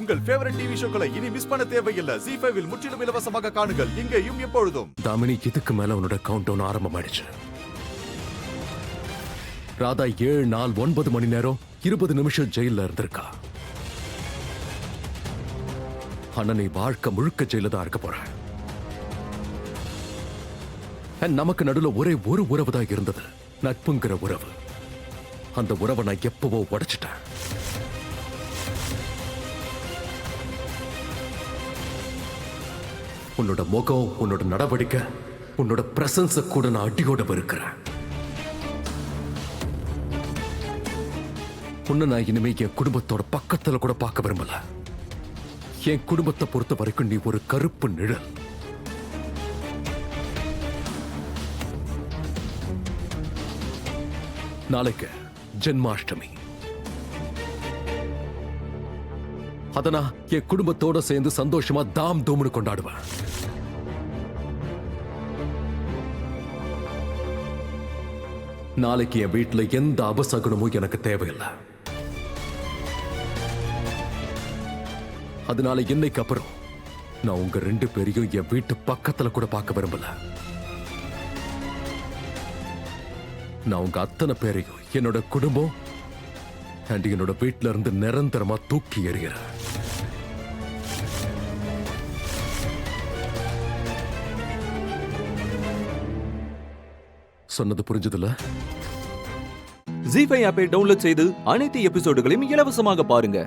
உங்கள் favourite TV ஷோக்களை இனி miss பண்ண தேவையில்லை. ZEE5 இல் முற்றிலும் இலவசமாக காணுங்கள். இங்கேயும் எப்பொழுதும். தாமினி, இதுக்கு மேல உன்னோட கவுண்ட் டவுன் ஆரம்பமாயிடுச்சு. ராதா 7 நாள் 9 மணி நேரம் 20 நிமிஷம் ஜெயில இருந்திருக்கா. ஆனா நீ வாழ்க்கை முழுக்க ஜெயில தான் இருக்க போற. நமக்கு நடுவுல ஒரே ஒரு உறவு தான் இருந்தது, நட்புங்கிற உறவு. அந்த உறவை நான் எப்பவோ உடைச்சிட்டேன். உன்னோட முகம், உன்னோட நடவடிக்கை, உன்னோட பிரசன்ஸ கூட நான் அடியோட வெறுக்கிறேன். உன்னை நான் இனிமே என் குடும்பத்தோட பக்கத்துல கூட பார்க்க விரும்பல. என் குடும்பத்தை பொறுத்த வரைக்கும் நீ ஒரு கருப்பு நிழல். நாளைக்கு ஜென்மாஷ்டமி. அதனா என் குடும்பத்தோட சேர்ந்து சந்தோஷமா தாம் தூம்னு கொண்டாடுவேன். நாளைக்கு என் வீட்டுல எந்த அபசகுனமும் எனக்கு தேவையில்லை. அதனால இன்னைக்கு அப்புறம் நான் உங்க 2 பேரையும் என் வீட்டு பக்கத்துல கூட பார்க்க விரும்பல. நான் உங்க அத்தனை பேரையும் என்னோட குடும்பம் அண்ட் என்னோட வீட்டுல இருந்து நிரந்தரமா தூக்கி எறிகிறேன். சொன்னது புரிஞ்சதுல? ZEE5 ஆப்பை டவுன்லோட் செய்து அனைத்து எபிசோடுகளையும் இலவசமாக பாருங்க.